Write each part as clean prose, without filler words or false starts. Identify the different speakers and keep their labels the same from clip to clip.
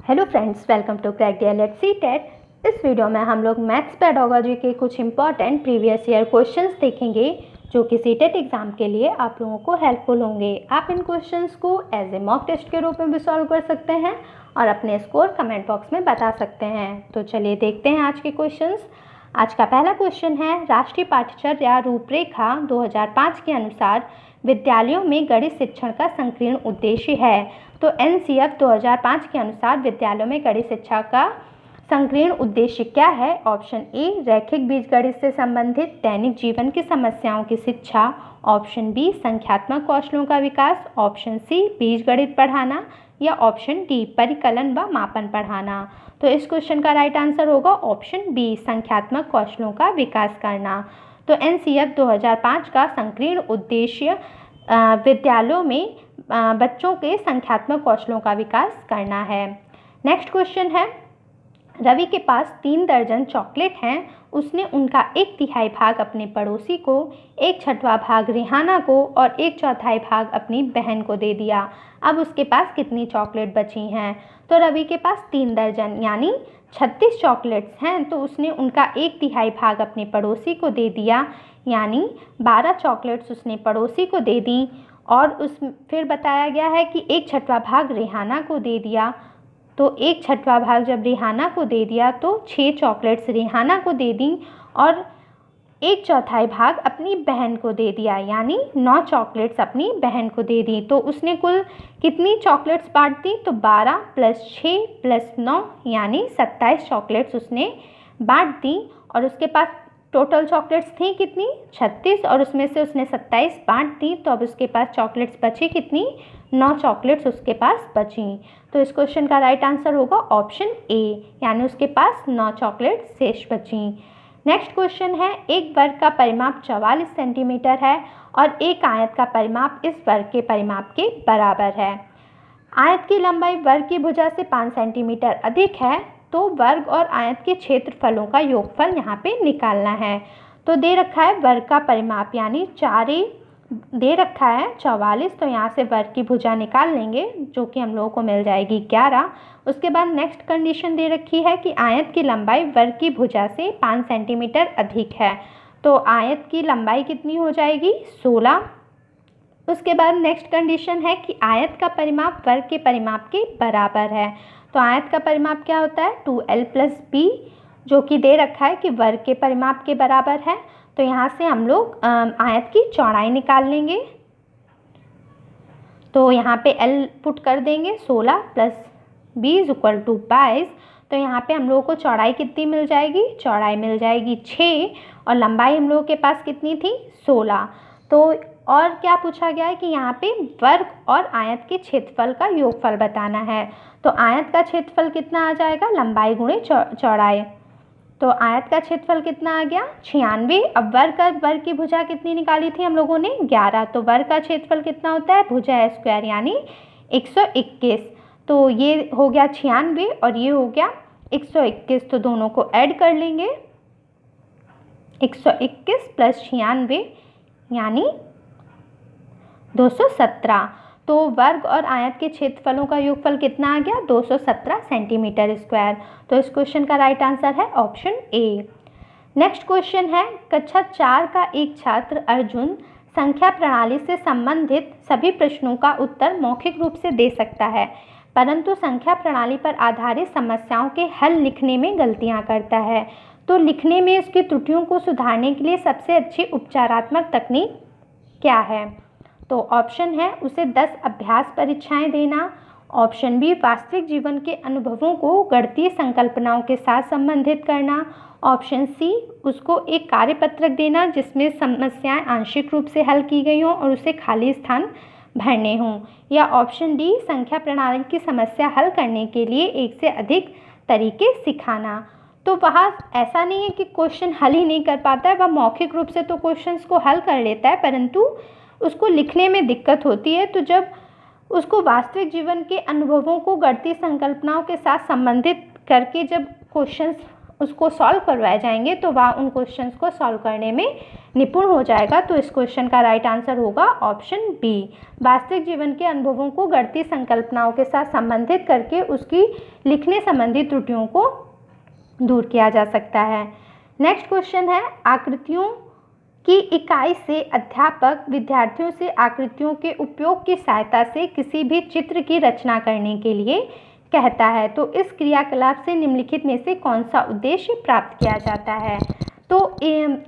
Speaker 1: Hello friends, welcome to crack DElEd CTET. इस video में हम लोग मैथ्स पेडागोजी के कुछ इंपॉर्टेंट प्रीवियस ईयर क्वेश्चंस देखेंगे जो कि सीटेट एग्ज़ाम के लिए आप लोगों को हेल्पफुल होंगे। आप इन क्वेश्चंस को एज ए मॉक टेस्ट के रूप में भी सॉल्व कर सकते हैं और अपने स्कोर कमेंट बॉक्स में बता सकते हैं। तो चलिए देखते हैं आज के क्वेश्चंस। आज का पहला क्वेश्चन है, राष्ट्रीय पाठ्यचर्या रूपरेखा 2005 के अनुसार विद्यालयों में गणित शिक्षण का संकीर्ण उद्देश्य है। तो एनसीएफ 2005 के अनुसार विद्यालयों में गणित शिक्षा का संकीर्ण उद्देश्य क्या है? ऑप्शन ए, रैखिक बीजगणित से संबंधित दैनिक जीवन की समस्याओं की शिक्षा। ऑप्शन बी, संख्यात्मक कौशलों का विकास। ऑप्शन सी, बीजगणित पढ़ाना। या ऑप्शन डी, परिकलन व मापन पढ़ाना। तो इस क्वेश्चन का राइट आंसर होगा ऑप्शन बी, संख्यात्मक कौशलों का विकास करना। तो एनसीएफ 2005 का संकीर्ण उद्देश्य विद्यालयों में बच्चों के संख्यात्मक कौशलों का विकास करना है। नेक्स्ट क्वेश्चन है, रवि के पास 3 दर्जन चॉकलेट हैं। उसने उनका 1/3 भाग अपने पड़ोसी को, 1/6 भाग रिहाना को और 1/4 भाग अपनी बहन को दे दिया। अब उसके पास कितनी चॉकलेट बची हैं? तो रवि के पास 3 दर्जन यानी 36 चॉकलेट्स हैं, तो उसने उनका 1/3 भाग अपने पड़ोसी को दे दिया, यानी 12 चॉकलेट्स उसने पड़ोसी को दे दी। और फिर बताया गया है कि 1/6 भाग रिहाना को दे दिया। तो 1/6 भाग जब रिहाना को दे दिया तो 6 चॉकलेट्स रिहाना को दे दी और 1/4 भाग अपनी बहन को दे दिया, यानी 9 चॉकलेट्स अपनी बहन को दे दी। तो उसने कुल कितनी चॉकलेट्स बांट दी? तो 12 + 6 + 9 यानी 27 चॉकलेट्स उसने बांट दी। और उसके पास टोटल चॉकलेट्स थी कितनी? 36, और उसमें से उसने 27 बांट दी। तो अब उसके पास चॉकलेट्स बची कितनी? 9 चॉकलेट्स उसके पास बची। तो इस क्वेश्चन का राइट आंसर होगा ऑप्शन ए, यानी उसके पास 9 चॉकलेट्स शेष बची। नेक्स्ट क्वेश्चन है, एक वर्ग का परिमाप 44 सेंटीमीटर है और एक आयत का परिमाप इस वर्ग के परिमाप के बराबर है। आयत की लंबाई वर्ग की भुजा से 5 सेंटीमीटर अधिक है, तो वर्ग और आयत के क्षेत्रफलों का योगफल यहाँ पे निकालना है। तो दे रखा है वर्ग का परिमाप यानी 4 दे रखा है 44, तो यहाँ से वर्ग की भुजा निकाल लेंगे जो कि हम लोगों को मिल जाएगी 11। उसके बाद नेक्स्ट कंडीशन दे रखी है कि आयत की लंबाई वर्ग की भुजा से 5 सेंटीमीटर अधिक है, तो आयत की लंबाई कितनी हो जाएगी? 16। उसके बाद नेक्स्ट कंडीशन है कि आयत का परिमाप वर्ग के परिमाप के बराबर है। तो आयत का परिमाप क्या होता है? 2l + b, जो कि दे रखा है कि वर्ग के परिमाप के बराबर है। तो यहाँ से हम लोग आयत की चौड़ाई निकाल लेंगे। तो यहाँ पे l पुट कर देंगे, 16 + b = 22। तो यहाँ पे हम लोगों को चौड़ाई कितनी मिल जाएगी? चौड़ाई मिल जाएगी 6 और लंबाई हम लोगों के पास कितनी थी? 16। तो और क्या पूछा गया है कि यहाँ पे वर्ग और आयत के क्षेत्रफल का योगफल बताना है। तो आयत का क्षेत्रफल कितना आ जाएगा? लंबाई गुणे चौड़ाई। तो आयत का क्षेत्रफल कितना आ गया? 96। अब वर्ग की भुजा कितनी निकाली थी हम लोगों ने? 11। तो वर्ग का क्षेत्रफल कितना होता है? भुजा स्क्वायर यानी 121। तो ये हो गया 96 और ये हो गया 121। तो दोनों को ऐड कर लेंगे, 121 + 96 यानी 217। तो वर्ग और आयत के क्षेत्रफलों का योगफल कितना आ गया? 217 सेंटीमीटर स्क्वायर। तो इस क्वेश्चन का राइट आंसर है ऑप्शन ए। नेक्स्ट क्वेश्चन है, कक्षा 4 का एक छात्र अर्जुन संख्या प्रणाली से संबंधित सभी प्रश्नों का उत्तर मौखिक रूप से दे सकता है, परंतु संख्या प्रणाली पर आधारित समस्याओं के हल लिखने में गलतियां करता है। तो लिखने में उसकी त्रुटियों को सुधारने के लिए सबसे अच्छी उपचारात्मक तकनीक क्या है? तो ऑप्शन है उसे 10 अभ्यास परीक्षाएं देना। ऑप्शन बी, वास्तविक जीवन के अनुभवों को गणितीय संकल्पनाओं के साथ संबंधित करना। ऑप्शन सी, उसको एक कार्यपत्रक देना जिसमें समस्याएं आंशिक रूप से हल की गई हों और उसे खाली स्थान भरने हों। या ऑप्शन डी, संख्या प्रणाली की समस्या हल करने के लिए एक से अधिक तरीके सिखाना। तो वहाँ ऐसा नहीं है कि क्वेश्चन हल ही नहीं कर पाता है, वह मौखिक रूप से तो क्वेश्चंस को हल कर लेता है, परंतु उसको लिखने में दिक्कत होती है। तो जब उसको वास्तविक जीवन के अनुभवों को गणितीय संकल्पनाओं के साथ संबंधित करके जब क्वेश्चंस उसको सॉल्व करवाए जाएंगे तो वह उन क्वेश्चंस को सॉल्व करने में निपुण हो जाएगा। तो इस क्वेश्चन का राइट आंसर होगा ऑप्शन बी। वास्तविक जीवन के अनुभवों को गणितीय संकल्पनाओं के साथ संबंधित करके उसकी लिखने संबंधी त्रुटियों को दूर किया जा सकता है। नेक्स्ट क्वेश्चन है, आकृतियों की इकाई से अध्यापक विद्यार्थियों से आकृतियों के उपयोग की सहायता से किसी भी चित्र की रचना करने के लिए कहता है। तो इस क्रियाकलाप से निम्नलिखित में से कौन सा उद्देश्य प्राप्त किया जाता है? तो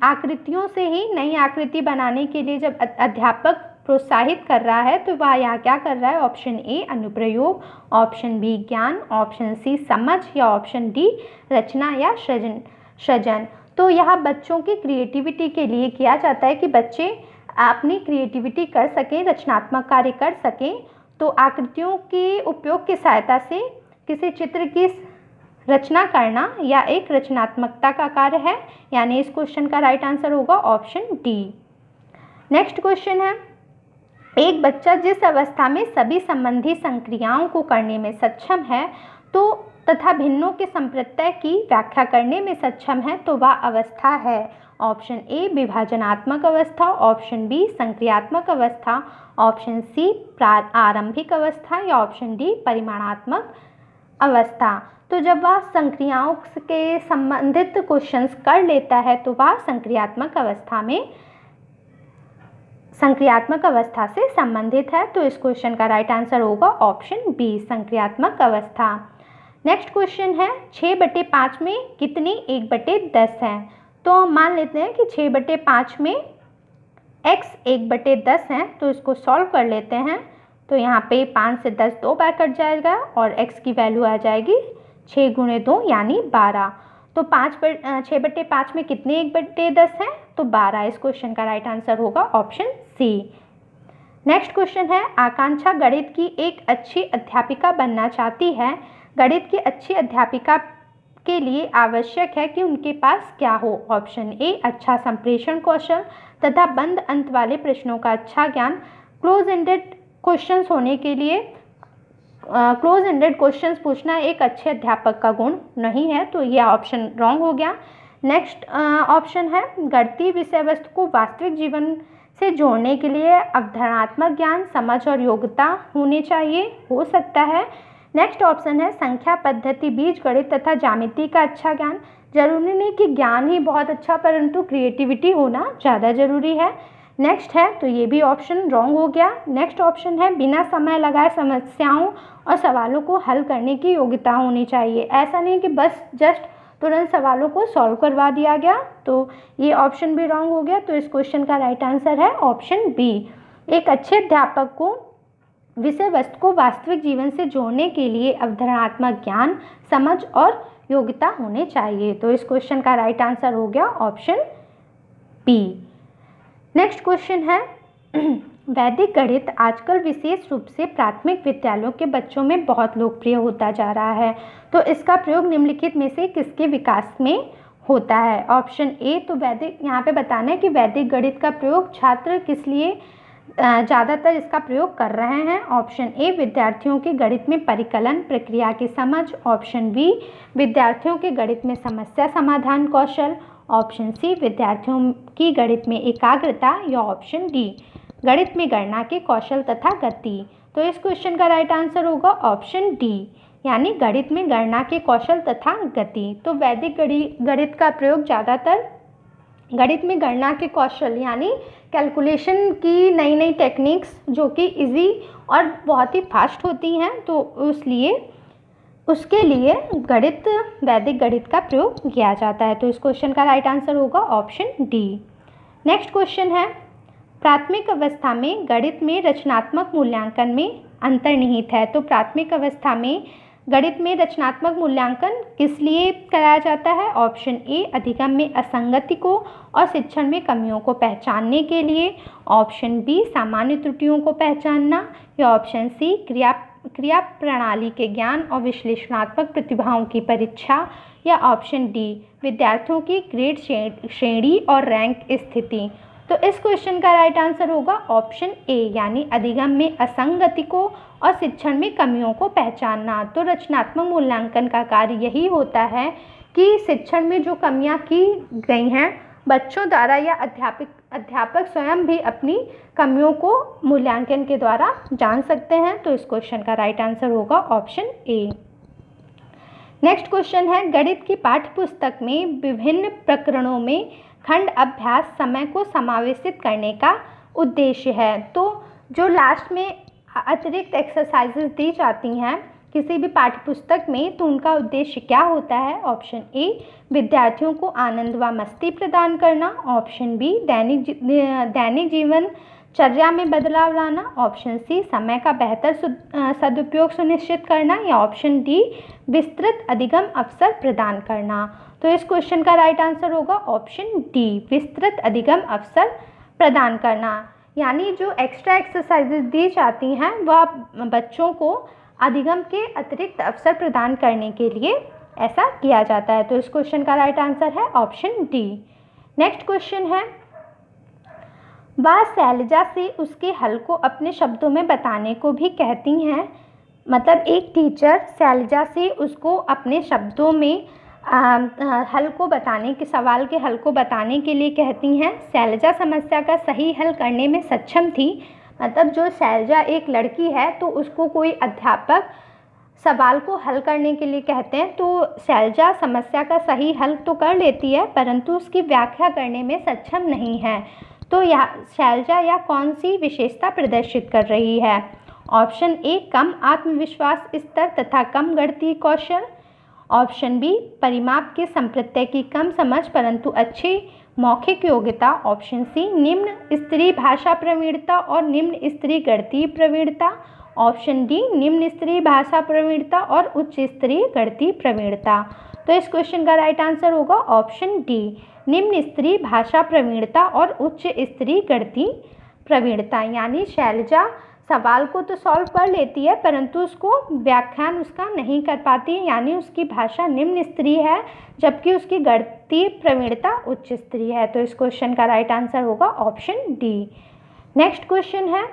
Speaker 1: आकृतियों से ही नई आकृति बनाने के लिए जब अध्यापक प्रोत्साहित कर रहा है तो वह यहाँ क्या कर रहा है? ऑप्शन ए अनुप्रयोग, ऑप्शन बी ज्ञान, ऑप्शन सी समझ या ऑप्शन डी रचना या सृजन। तो यह बच्चों की क्रिएटिविटी के लिए किया जाता है कि बच्चे अपनी क्रिएटिविटी कर सकें, रचनात्मक कार्य कर सकें। तो आकृतियों के उपयोग की सहायता से किसी चित्र की रचना करना या एक रचनात्मकता का कार्य है, यानी इस क्वेश्चन का राइट आंसर होगा ऑप्शन डी। नेक्स्ट क्वेश्चन है, एक बच्चा जिस अवस्था में सभी संबंधी संक्रियाओं को करने में सक्षम है तो तथा भिन्नों के संप्रत्यय की व्याख्या करने में सक्षम है तो वह अवस्था है। ऑप्शन ए विभाजनात्मक अवस्था, ऑप्शन बी संक्रियात्मक अवस्था, ऑप्शन सी आरंभिक अवस्था या ऑप्शन डी परिमाणात्मक अवस्था। तो जब वह संक्रियाओं के संबंधित क्वेश्चंस कर लेता है तो वह संक्रियात्मक अवस्था से संबंधित है। तो इस क्वेश्चन का राइट आंसर होगा ऑप्शन बी संक्रियात्मक अवस्था। नेक्स्ट क्वेश्चन है, 6/5 में कितनी 1/10 है? तो हम मान लेते हैं कि 6/5 में x 1/10 है। तो इसको सॉल्व कर लेते हैं। तो यहाँ पे 5 से 10 2 बार कट जाएगा और x की वैल्यू आ जाएगी 6 × 2 यानी 12। तो 6/5 में कितने 1/10 हैं? तो 12। इस क्वेश्चन का राइट आंसर होगा ऑप्शन सी। नेक्स्ट क्वेश्चन है, आकांक्षा गणित की एक अच्छी अध्यापिका बनना चाहती है। गणित की अच्छी अध्यापिका के लिए आवश्यक है कि उनके पास क्या हो? ऑप्शन ए अच्छा संप्रेषण कौशल तथा बंद अंत वाले प्रश्नों का अच्छा ज्ञान। क्लोज एंडेड क्वेश्चंस होने के लिए क्लोज एंडेड क्वेश्चंस पूछना एक अच्छे अध्यापक का गुण नहीं है, तो यह ऑप्शन रॉन्ग हो गया। नेक्स्ट ऑप्शन है, गणितीय विषय वस्तु को वास्तविक जीवन से जोड़ने के लिए अवधारणात्मक ज्ञान, समझ और योग्यता होनी चाहिए, हो सकता है। नेक्स्ट ऑप्शन है, संख्या पद्धति, बीजगणित तथा ज्यामिति का अच्छा ज्ञान। जरूरी नहीं कि ज्ञान ही बहुत अच्छा, परंतु क्रिएटिविटी होना ज़्यादा जरूरी है। नेक्स्ट है, तो ये भी ऑप्शन रॉन्ग हो गया। नेक्स्ट ऑप्शन है, बिना समय लगाए समस्याओं और सवालों को हल करने की योग्यता होनी चाहिए। ऐसा नहीं कि बस जस्ट तुरंत सवालों को सॉल्व करवा दिया गया, तो ये ऑप्शन भी रॉन्ग हो गया। तो इस क्वेश्चन का राइट आंसर है ऑप्शन बी। एक अच्छे अध्यापक को विषय वस्तु को वास्तविक जीवन से जोड़ने के लिए अवधारणात्मक ज्ञान, समझ और योग्यता होने चाहिए। तो इस क्वेश्चन का राइट आंसर हो गया ऑप्शन बी। नेक्स्ट क्वेश्चन है, वैदिक गणित आजकल विशेष रूप से प्राथमिक विद्यालयों के बच्चों में बहुत लोकप्रिय होता जा रहा है। तो इसका प्रयोग निम्नलिखित में से किसके विकास में होता है? ऑप्शन ए, तो वैदिक, यहाँ पे बताना है कि वैदिक गणित का प्रयोग छात्र किस लिए ज़्यादातर इसका प्रयोग कर रहे हैं। ऑप्शन ए, विद्यार्थियों के गणित में परिकलन प्रक्रिया की समझ। ऑप्शन बी, विद्यार्थियों के गणित में समस्या समाधान कौशल। ऑप्शन सी, विद्यार्थियों की गणित में एकाग्रता या ऑप्शन डी, गणित में गणना के कौशल तथा गति। तो इस क्वेश्चन का राइट आंसर होगा ऑप्शन डी, यानी गणित में गणना के कौशल तथा गति। तो वैदिक गणित का प्रयोग ज़्यादातर गणित में गणना के कौशल यानी कैलकुलेशन की नई नई टेक्निक्स जो कि इजी और बहुत ही फास्ट होती हैं, तो उसके लिए वैदिक गणित का प्रयोग किया जाता है। तो इस क्वेश्चन का राइट आंसर होगा ऑप्शन डी। नेक्स्ट क्वेश्चन है, प्राथमिक अवस्था में गणित में रचनात्मक मूल्यांकन में अंतर्निहित है। तो प्राथमिक अवस्था में गणित में रचनात्मक मूल्यांकन किस लिए कराया जाता है? ऑप्शन ए, अधिगम में असंगति को और शिक्षण में कमियों को पहचानने के लिए। ऑप्शन बी, सामान्य त्रुटियों को पहचानना या ऑप्शन सी, क्रिया प्रणाली के ज्ञान और विश्लेषणात्मक प्रतिभाओं की परीक्षा या ऑप्शन डी, विद्यार्थियों की ग्रेड श्रेणी और रैंक स्थिति। तो इस क्वेश्चन का राइट आंसर होगा ऑप्शन ए, यानी अधिगम में असंगति को और शिक्षण में कमियों को पहचानना। तो रचनात्मक मूल्यांकन का कार्य यही होता है कि शिक्षण में जो कमियां की गई हैं बच्चों द्वारा या अध्यापक स्वयं भी अपनी कमियों को मूल्यांकन के द्वारा जान सकते हैं। तो इस क्वेश्चन का राइट आंसर होगा ऑप्शन ए। नेक्स्ट क्वेश्चन है, गणित की पाठ्य पुस्तक में विभिन्न प्रकरणों में खंड अभ्यास समय को समावेशित करने का उद्देश्य है। तो जो लास्ट में अतिरिक्त एक्सरसाइजेज दी जाती हैं किसी भी पाठ्य पुस्तक में, तो उनका उद्देश्य क्या होता है? ऑप्शन ए, विद्यार्थियों को आनंद व मस्ती प्रदान करना। ऑप्शन बी, दैनिक जीवन चर्या में बदलाव लाना। ऑप्शन सी, समय का बेहतर सदुपयोग सुनिश्चित करना। या ऑप्शन डी, विस्तृत अधिगम अवसर प्रदान करना। तो इस क्वेश्चन का राइट आंसर होगा ऑप्शन डी, विस्तृत अधिगम अवसर प्रदान करना। यानी जो एक्स्ट्रा एक्सरसाइजेज दी जाती हैं वह बच्चों को अधिगम के अतिरिक्त अवसर प्रदान करने के लिए ऐसा किया जाता है। तो इस क्वेश्चन का राइट आंसर है ऑप्शन डी। नेक्स्ट क्वेश्चन है, वह शैलजा से उसके हल को अपने शब्दों में बताने को भी कहती हैं। मतलब एक टीचर शैलजा से उसको अपने शब्दों में हल को बताने के सवाल के हल को बताने के लिए कहती हैं। शैलजा समस्या का सही हल करने में सक्षम थी। मतलब जो शैलजा एक लड़की है तो उसको कोई अध्यापक सवाल को हल करने के लिए कहते हैं, तो शैलजा समस्या का सही हल तो कर लेती है परंतु उसकी व्याख्या करने में सक्षम नहीं है। तो यह शैलजा या कौन सी विशेषता प्रदर्शित कर रही है? ऑप्शन ए, कम आत्मविश्वास स्तर तथा कम गणितीय कौशल। ऑप्शन बी, परिमाप के संप्रत्यय की कम समझ परंतु अच्छी मौखिक योग्यता। ऑप्शन सी, निम्न स्तरीय भाषा प्रवीणता और निम्न स्तरीय गणितीय प्रवीणता। ऑप्शन डी, निम्न स्तरीय भाषा प्रवीणता और उच्च स्तरीय गणितीय प्रवीणता। तो इस क्वेश्चन का राइट आंसर होगा ऑप्शन डी, निम्न स्तरीय भाषा प्रवीणता और उच्च स्तरीय गणितीय प्रवीणता। यानी शैलजा सवाल को तो सॉल्व कर लेती है परंतु उसको व्याख्यान उसका नहीं कर पाती है, यानी उसकी भाषा निम्न स्तरीय है जबकि उसकी गणितीय प्रवीणता उच्च स्तरीय है। तो इस क्वेश्चन का राइट आंसर होगा ऑप्शन डी। नेक्स्ट क्वेश्चन है,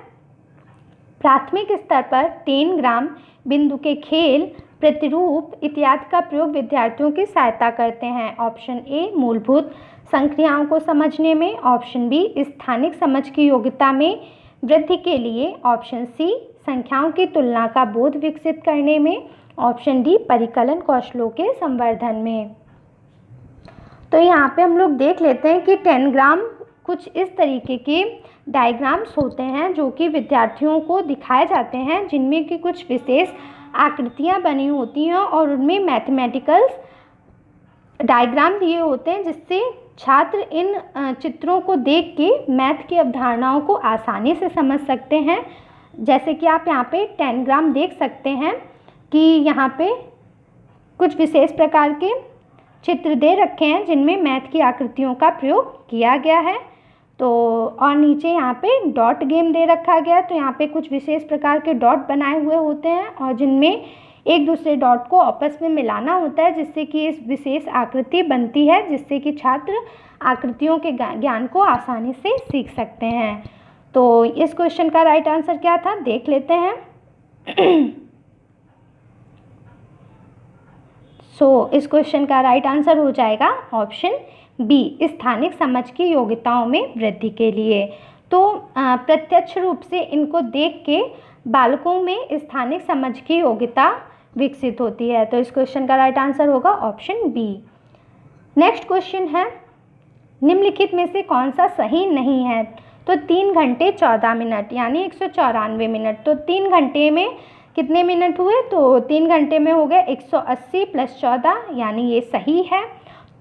Speaker 1: प्राथमिक स्तर पर 10 ग्राम बिंदु के खेल प्रतिरूप इत्यादि का प्रयोग विद्यार्थियों की सहायता करते हैं। ऑप्शन ए, मूलभूत संक्रियाओं को समझने में। ऑप्शन बी, स्थानिक समझ की योग्यता में वृद्धि के लिए। ऑप्शन सी, संख्याओं की तुलना का बोध विकसित करने में। ऑप्शन डी, परिकलन कौशलों के संवर्धन में। तो यहाँ पे हम लोग देख लेते हैं कि 10 ग्राम कुछ इस तरीके के डायग्राम्स होते हैं जो कि विद्यार्थियों को दिखाए जाते हैं, जिनमें कि कुछ विशेष आकृतियाँ बनी होती हैं और उनमें मैथमेटिकल्स डायग्राम दिए होते हैं जिससे छात्र इन चित्रों को देख के मैथ की अवधारणाओं को आसानी से समझ सकते हैं। जैसे कि आप यहाँ पे 10 ग्राम देख सकते हैं कि यहाँ पे कुछ विशेष प्रकार के चित्र दे रखे हैं जिनमें मैथ की आकृतियों का प्रयोग किया गया है। तो और नीचे यहाँ पे डॉट गेम दे रखा गया है, तो यहाँ पे कुछ विशेष प्रकार के डॉट बनाए हुए होते हैं और जिनमें एक दूसरे डॉट को आपस में मिलाना होता है जिससे कि इस विशेष आकृति बनती है, जिससे कि छात्र आकृतियों के ज्ञान को आसानी से सीख सकते हैं। तो इस क्वेश्चन का राइट आंसर क्या था देख लेते हैं। इस क्वेश्चन का राइट आंसर हो जाएगा ऑप्शन बी, स्थानिक समझ की योग्यताओं में वृद्धि के लिए। तो प्रत्यक्ष रूप से इनको देख के बालकों में स्थानिक समझ की योग्यता विकसित होती है। तो इस क्वेश्चन का राइट आंसर होगा ऑप्शन बी। नेक्स्ट क्वेश्चन है, निम्नलिखित में से कौन सा सही नहीं है? तो 3 घंटे 14 मिनट यानी 194 मिनट। तो 3 घंटे में कितने मिनट हुए? तो 3 घंटे में हो गए 180 + 14 यानी ये सही है।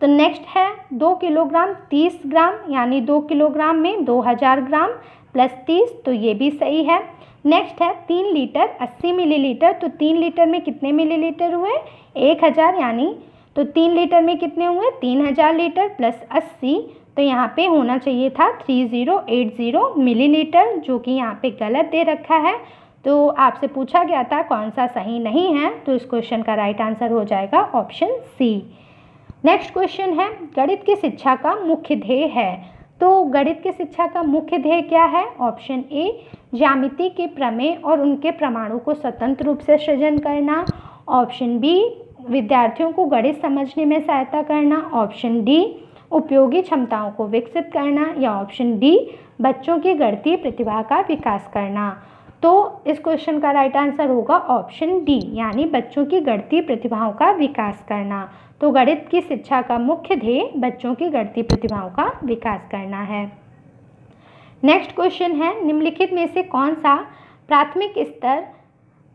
Speaker 1: तो नेक्स्ट है 2 किलोग्राम 30 ग्राम यानी 2 किलोग्राम में 2000 ग्राम + 30, तो ये भी सही है। नेक्स्ट है 3 लीटर 80 मिलीलीटर। तो 3 लीटर में कितने मिलीलीटर हुए? 1000 यानी तो 3 लीटर में कितने हुए? 3000 लीटर + 80, तो यहाँ पे होना चाहिए था 3080 मिलीलीटर, जो कि यहाँ पे गलत दे रखा है। तो आपसे पूछा गया था कौन सा सही नहीं है, तो इस क्वेश्चन का राइट आंसर हो जाएगा ऑप्शन सी। नेक्स्ट क्वेश्चन है, गणित की शिक्षा का मुख्य ध्येय है। तो गणित की शिक्षा का मुख्य ध्येय क्या है? ऑप्शन ए ज्यामिति के प्रमेय और उनके प्रमाणों को स्वतंत्र रूप से सृजन करना। ऑप्शन बी विद्यार्थियों को गणित समझने में सहायता करना। ऑप्शन डी उपयोगी क्षमताओं को विकसित करना। या ऑप्शन डी बच्चों की गणितीय प्रतिभा का विकास करना। तो इस क्वेश्चन का राइट आंसर होगा ऑप्शन डी, यानी बच्चों की गणितीय प्रतिभाओं का विकास करना। तो गणित की शिक्षा का मुख्य ध्येय बच्चों की गणितीय प्रतिभाओं का विकास करना है। नेक्स्ट क्वेश्चन है, निम्नलिखित में से कौन सा प्राथमिक स्तर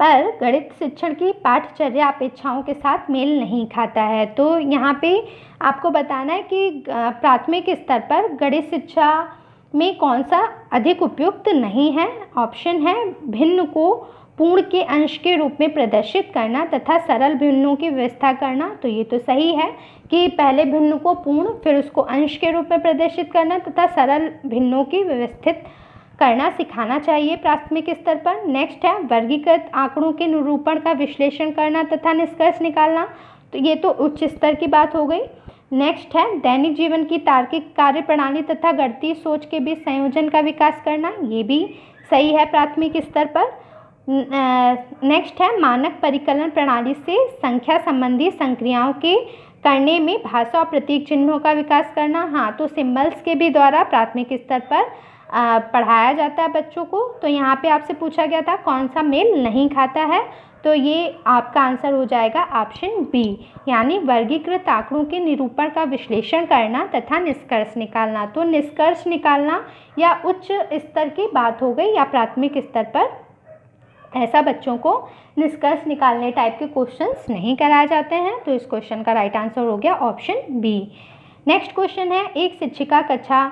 Speaker 1: पर गणित शिक्षण की पाठ्यचर्या अपेक्षाओं के साथ मेल नहीं खाता है? तो यहाँ पे आपको बताना है कि प्राथमिक स्तर पर गणित शिक्षा में कौन सा अधिक उपयुक्त नहीं है। ऑप्शन है भिन्न को पूर्ण के अंश के रूप में प्रदर्शित करना तथा सरल भिन्नों की व्यवस्था करना। तो ये तो सही है कि पहले भिन्न को पूर्ण फिर उसको अंश के रूप में प्रदर्शित करना तथा सरल भिन्नों की व्यवस्थित करना सिखाना चाहिए प्राथमिक स्तर पर। नेक्स्ट है वर्गीकृत आंकड़ों के निरूपण का विश्लेषण करना तथा निष्कर्ष निकालना। तो ये तो उच्च स्तर की बात हो गई। नेक्स्ट है दैनिक जीवन की तार्किक कार्य प्रणाली तथा गणितीय सोच के बीच संयोजन का विकास करना। ये भी सही है प्राथमिक स्तर पर। नेक्स्ट है मानक परिकलन प्रणाली से संख्या संबंधी संक्रियाओं के करने में भाषा और प्रतीक चिन्हों का विकास करना। हाँ, तो सिंबल्स के भी द्वारा प्राथमिक स्तर पर पढ़ाया जाता है बच्चों को। तो यहाँ पे आपसे पूछा गया था कौन सा मेल नहीं खाता है, तो ये आपका आंसर हो जाएगा ऑप्शन बी, यानी वर्गीकृत आंकड़ों के निरूपण का विश्लेषण करना तथा निष्कर्ष निकालना। तो निष्कर्ष निकालना या उच्च स्तर की बात हो गई, या प्राथमिक स्तर पर ऐसा बच्चों को निष्कर्ष निकालने टाइप के क्वेश्चंस नहीं कराए जाते हैं। तो इस क्वेश्चन का राइट आंसर हो गया ऑप्शन बी। नेक्स्ट क्वेश्चन है, एक शिक्षिका कक्षा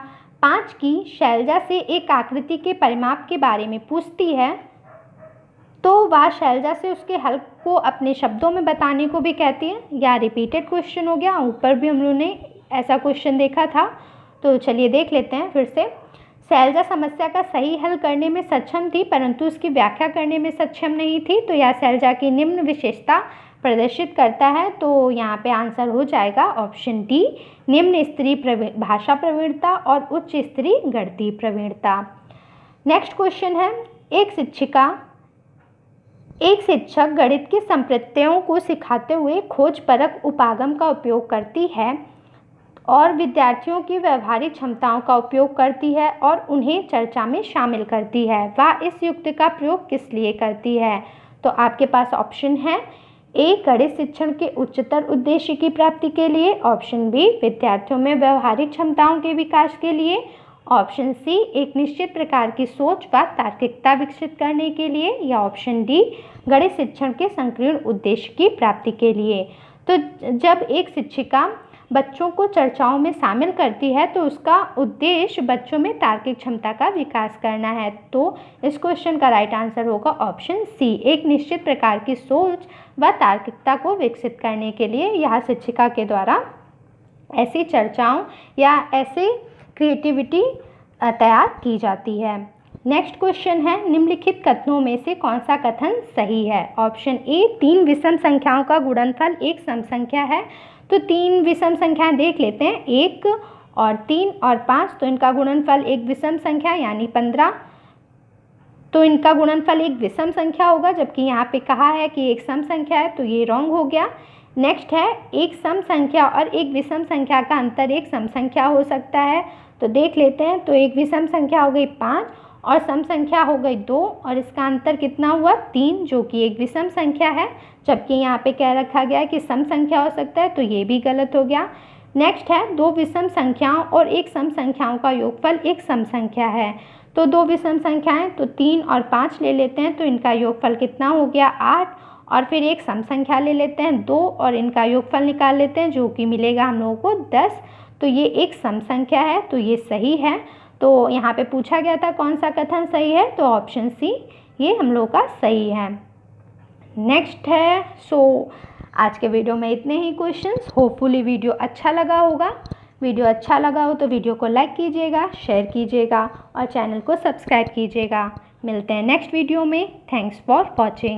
Speaker 1: 5 की शैलजा से एक आकृति के परिमाप के बारे में पूछती है, तो वह शैलजा से उसके हल को अपने शब्दों में बताने को भी कहती है। या रिपीटेड क्वेश्चन हो गया, ऊपर भी हम लोगों ने ऐसा क्वेश्चन देखा था। तो चलिए देख लेते हैं फिर से। शैलजा समस्या का सही हल करने में सक्षम थी परंतु उसकी व्याख्या करने में सक्षम नहीं थी। तो यह शैलजा की निम्न विशेषता प्रदर्शित करता है। तो यहाँ पे आंसर हो जाएगा ऑप्शन डी, निम्न स्तरीय भाषा प्रवीणता और उच्च स्तरीय गणितीय प्रवीणता। नेक्स्ट क्वेश्चन है, एक शिक्षक गणित के संप्रत्ययों को सिखाते हुए खोजपरक उपागम का उपयोग करती है और विद्यार्थियों की व्यवहारिक क्षमताओं का उपयोग करती है और उन्हें चर्चा में शामिल करती है। वह इस युक्ति का प्रयोग किस लिए करती है? तो आपके पास ऑप्शन है, ए गणित शिक्षण के उच्चतर उद्देश्य की प्राप्ति के लिए। ऑप्शन बी विद्यार्थियों में व्यवहारिक क्षमताओं के विकास के लिए। ऑप्शन सी एक निश्चित प्रकार की सोच व तार्किकता विकसित करने के लिए। या ऑप्शन डी गणित शिक्षण के संकीर्ण उद्देश्य की प्राप्ति के लिए। तो जब एक शिक्षिका बच्चों को चर्चाओं में शामिल करती है तो उसका उद्देश्य बच्चों में तार्किक क्षमता का विकास करना है। तो इस क्वेश्चन का राइट आंसर होगा ऑप्शन सी, एक निश्चित प्रकार की सोच व तार्किकता को विकसित करने के लिए यह शिक्षिका के द्वारा ऐसी चर्चाओं या ऐसे क्रिएटिविटी तैयार की जाती है। नेक्स्ट क्वेश्चन है, निम्नलिखित कथनों में से कौन सा कथन सही है? ऑप्शन ए 3 विषम संख्याओं का गुणनफल एक सम संख्या है। तो 3 विषम संख्याएं देख लेते हैं, 1 और 3 और 5। तो इनका गुणनफल एक विषम संख्या यानी 15। तो इनका गुणनफल एक विषम संख्या होगा, जबकि यहाँ पे कहा है कि एक सम संख्या है, तो ये रॉन्ग हो गया। नेक्स्ट है, एक सम संख्या और एक विषम संख्या का अंतर एक सम संख्या हो सकता है। तो देख लेते हैं, तो एक विषम संख्या हो गई 5 और सम संख्या हो गई 2 और इसका अंतर कितना हुआ 3, जो कि एक विषम संख्या है, जबकि यहाँ पे कह रखा गया है कि सम संख्या हो सकता है, तो ये भी गलत हो गया। नेक्स्ट है, 2 विषम संख्याओं और एक सम संख्याओं का योगफल एक सम संख्या है। तो 2 विषम संख्याएं, तो 3 और 5 ले लेते हैं, तो इनका योगफल कितना हो गया 8। और फिर एक सम संख्या ले लेते हैं 2 और इनका योगफल निकाल लेते हैं, जो कि मिलेगा हम लोगों को 10। तो ये एक सम संख्या है, तो ये सही है। तो यहाँ पे पूछा गया था कौन सा कथन सही है, तो ऑप्शन सी ये हम लोग का सही है। नेक्स्ट है, आज के वीडियो में इतने ही क्वेश्चंस। होपफुली वीडियो अच्छा लगा होगा। वीडियो अच्छा लगा हो तो वीडियो को लाइक कीजिएगा, शेयर कीजिएगा और चैनल को सब्सक्राइब कीजिएगा। मिलते हैं नेक्स्ट वीडियो में। Thanks for watching.